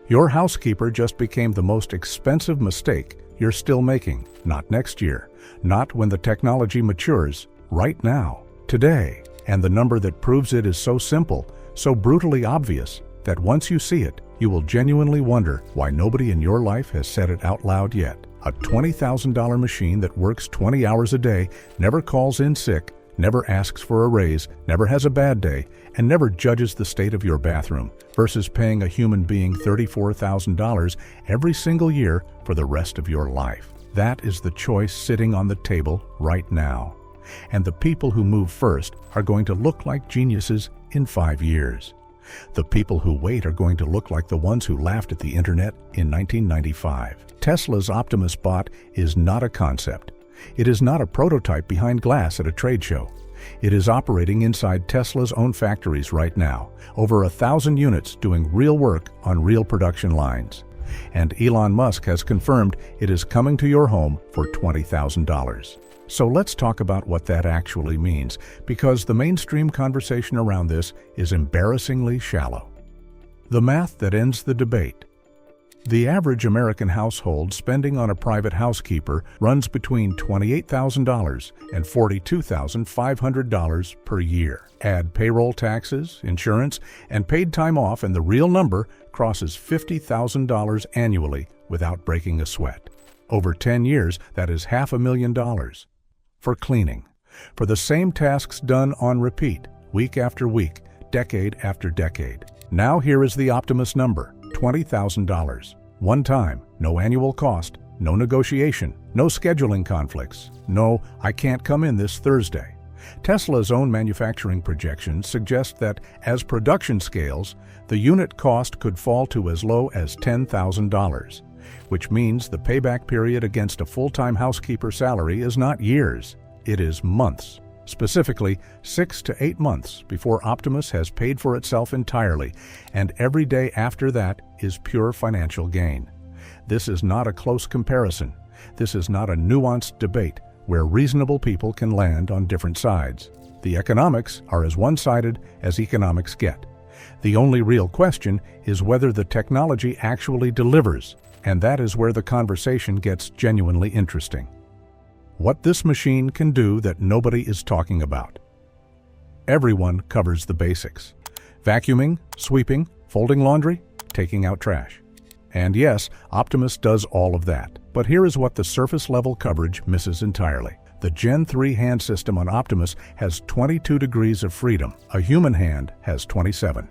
Your housekeeper just became the most expensive mistake you're still making. Not next year, not when the technology matures, right now, today. And the number that proves it is so simple, so brutally obvious, that once you see it, you will genuinely wonder why nobody in your life has said it out loud yet. A $20,000 machine that works 20 hours a day, never calls in sick, never asks for a raise, never has a bad day, and never judges the state of your bathroom, versus paying a human being $34,000 every single year for the rest of your life. That is the choice sitting on the table right now. And the people who move first are going to look like geniuses in 5 years. The people who wait are going to look like the ones who laughed at the internet in 1995. Tesla's Optimus bot is not a concept. It is not a prototype behind glass at a trade show. It is operating inside Tesla's own factories right now, over 1,000 units doing real work on real production lines. And Elon Musk has confirmed it is coming to your home for $20,000. So let's talk about what that actually means, because the mainstream conversation around this is embarrassingly shallow. The math that ends the debate. The average American household spending on a private housekeeper runs between $28,000 and $42,500 per year. Add payroll taxes, insurance, and paid time off, and the real number crosses $50,000 annually without breaking a sweat. Over 10 years, that is $500,000. For cleaning, for the same tasks done on repeat, week after week, decade after decade. Now here is the Optimus number, $20,000. One time, no annual cost, no negotiation, no scheduling conflicts, no "I can't come in this Thursday." Tesla's own manufacturing projections suggest that as production scales, the unit cost could fall to as low as $10,000, which means the payback period against a full-time housekeeper salary is not years, it is months. Specifically, 6 to 8 months before Optimus has paid for itself entirely, and every day after that is pure financial gain. This is not a close comparison. This is not a nuanced debate where reasonable people can land on different sides. The economics are as one-sided as economics get. The only real question is whether the technology actually delivers, and that is where the conversation gets genuinely interesting. What this machine can do that nobody is talking about. Everyone covers the basics. Vacuuming, sweeping, folding laundry, taking out trash. And yes, Optimus does all of that. But here is what the surface-level coverage misses entirely. The Gen 3 hand system on Optimus has 22 degrees of freedom. A human hand has 27.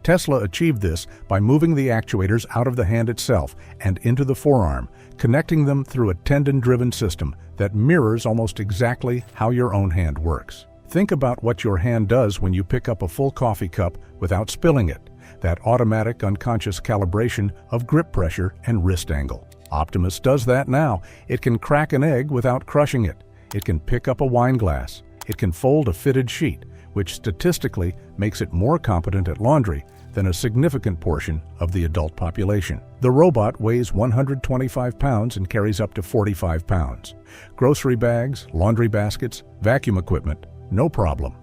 Tesla achieved this by moving the actuators out of the hand itself and into the forearm, connecting them through a tendon-driven system that mirrors almost exactly how your own hand works. Think about what your hand does when you pick up a full coffee cup without spilling it, that automatic unconscious calibration of grip pressure and wrist angle. Optimus does that now. It can crack an egg without crushing it. It can pick up a wine glass. It can fold a fitted sheet, which statistically makes it more competent at laundry than a significant portion of the adult population. The robot weighs 125 pounds and carries up to 45 pounds. Grocery bags, laundry baskets, vacuum equipment, no problem.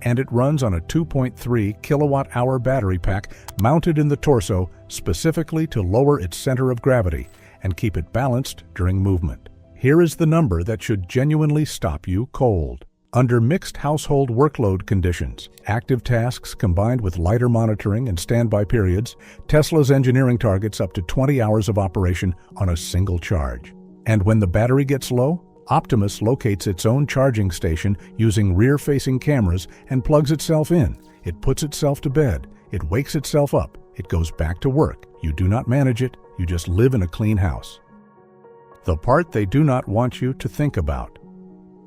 And it runs on a 2.3 kilowatt-hour battery pack mounted in the torso specifically to lower its center of gravity and keep it balanced during movement. Here is the number that should genuinely stop you cold. Under mixed household workload conditions, active tasks combined with lighter monitoring and standby periods, Tesla's engineering targets up to 20 hours of operation on a single charge. And when the battery gets low, Optimus locates its own charging station using rear-facing cameras and plugs itself in. It puts itself to bed. It wakes itself up. It goes back to work. You do not manage it. You just live in a clean house. The part they do not want you to think about.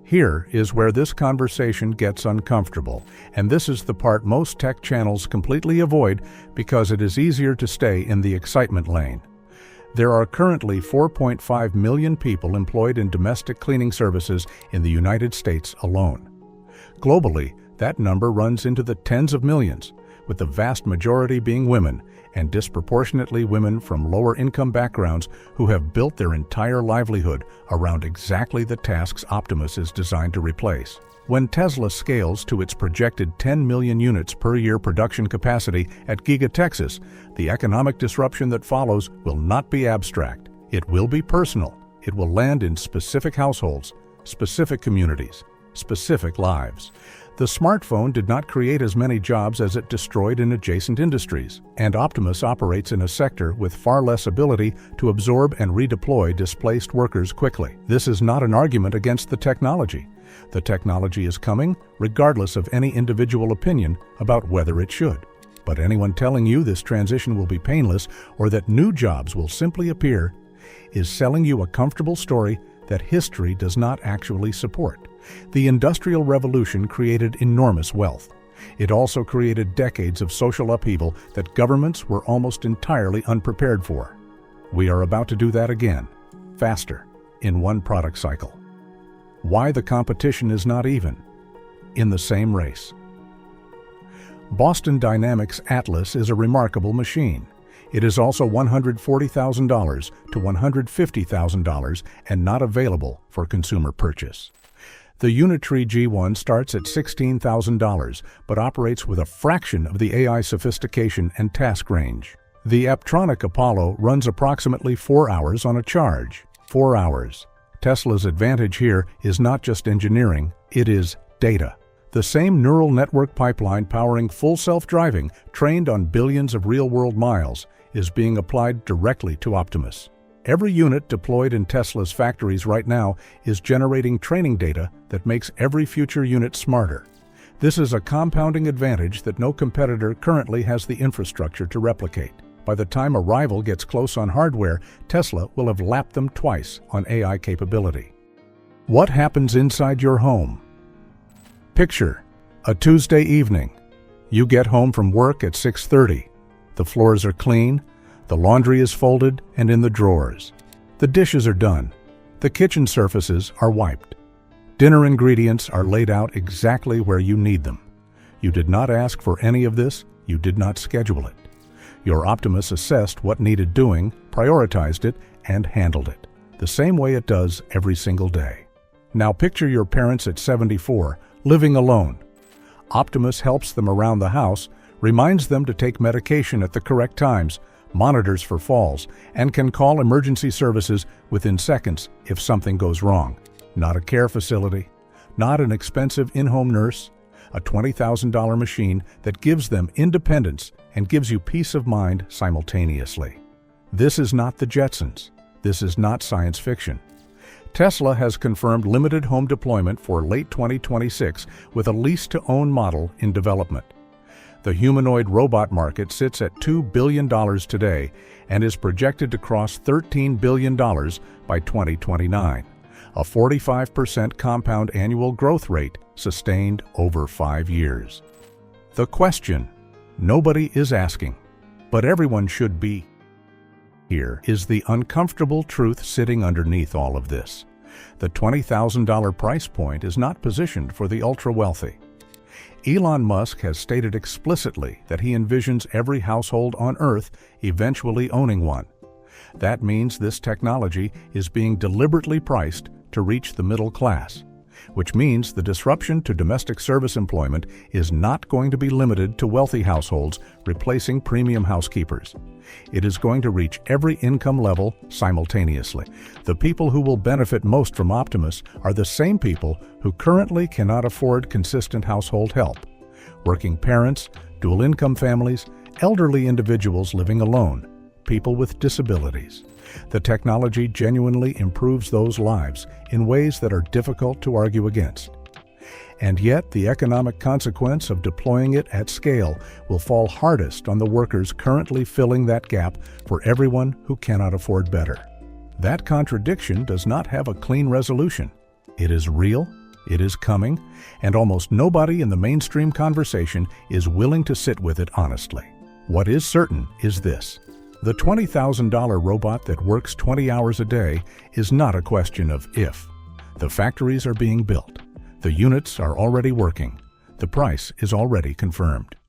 Here is where this conversation gets uncomfortable, and this is the part most tech channels completely avoid because it is easier to stay in the excitement lane. There are currently 4.5 million people employed in domestic cleaning services in the United States alone. Globally, that number runs into the tens of millions, with the vast majority being women, and disproportionately women from lower income backgrounds who have built their entire livelihood around exactly the tasks Optimus is designed to replace. When Tesla scales to its projected 10 million units per year production capacity at Giga Texas, the economic disruption that follows will not be abstract. It will be personal. It will land in specific households, specific communities, specific lives. The smartphone did not create as many jobs as it destroyed in adjacent industries, and Optimus operates in a sector with far less ability to absorb and redeploy displaced workers quickly. This is not an argument against the technology. The technology is coming regardless of any individual opinion about whether it should. But anyone telling you this transition will be painless or that new jobs will simply appear is selling you a comfortable story that history does not actually support. The Industrial Revolution created enormous wealth. It also created decades of social upheaval that governments were almost entirely unprepared for. We are about to do that again, faster, in one product cycle. Why the competition is not even in the same race. Boston Dynamics Atlas is a remarkable machine. It is also $140,000 to $150,000 and not available for consumer purchase. The Unitree G1 starts at $16,000 but operates with a fraction of the AI sophistication and task range. The Apptronik Apollo runs approximately 4 hours on a charge. 4 hours. Tesla's advantage here is not just engineering, it is data. The same neural network pipeline powering full self-driving, trained on billions of real-world miles, is being applied directly to Optimus. Every unit deployed in Tesla's factories right now is generating training data that makes every future unit smarter. This is a compounding advantage that no competitor currently has the infrastructure to replicate. By the time a rival gets close on hardware, Tesla will have lapped them twice on AI capability. What happens inside your home? Picture a Tuesday evening. You get home from work at 6:30. The floors are clean, the laundry is folded and in the drawers. The dishes are done. The kitchen surfaces are wiped. Dinner ingredients are laid out exactly where you need them. You did not ask for any of this, you did not schedule it. Your Optimus assessed what needed doing, prioritized it, and handled it, the same way it does every single day. Now picture your parents at 74, living alone. Optimus helps them around the house, reminds them to take medication at the correct times, monitors for falls, and can call emergency services within seconds if something goes wrong. Not a care facility, not an expensive in-home nurse, a $20,000 machine that gives them independence and gives you peace of mind simultaneously. This is not the Jetsons. This is not science fiction. Tesla has confirmed limited home deployment for late 2026 with a lease-to-own model in development. The humanoid robot market sits at $2 billion today and is projected to cross $13 billion by 2029, a 45% compound annual growth rate sustained over 5 years. The question nobody is asking, but everyone should be, here is the uncomfortable truth sitting underneath all of this. The $20,000 price point is not positioned for the ultra-wealthy. Elon Musk has stated explicitly that he envisions every household on Earth eventually owning one. That means this technology is being deliberately priced to reach the middle class, which means the disruption to domestic service employment is not going to be limited to wealthy households replacing premium housekeepers. It is going to reach every income level simultaneously. The people who will benefit most from Optimus are the same people who currently cannot afford consistent household help: working parents, dual-income families, elderly individuals living alone, people with disabilities. The technology genuinely improves those lives in ways that are difficult to argue against. And yet, the economic consequence of deploying it at scale will fall hardest on the workers currently filling that gap for everyone who cannot afford better. That contradiction does not have a clean resolution. It is real, it is coming, and almost nobody in the mainstream conversation is willing to sit with it honestly. What is certain is this: the $20,000 robot that works 20 hours a day is not a question of if. The factories are being built. The units are already working. The price is already confirmed.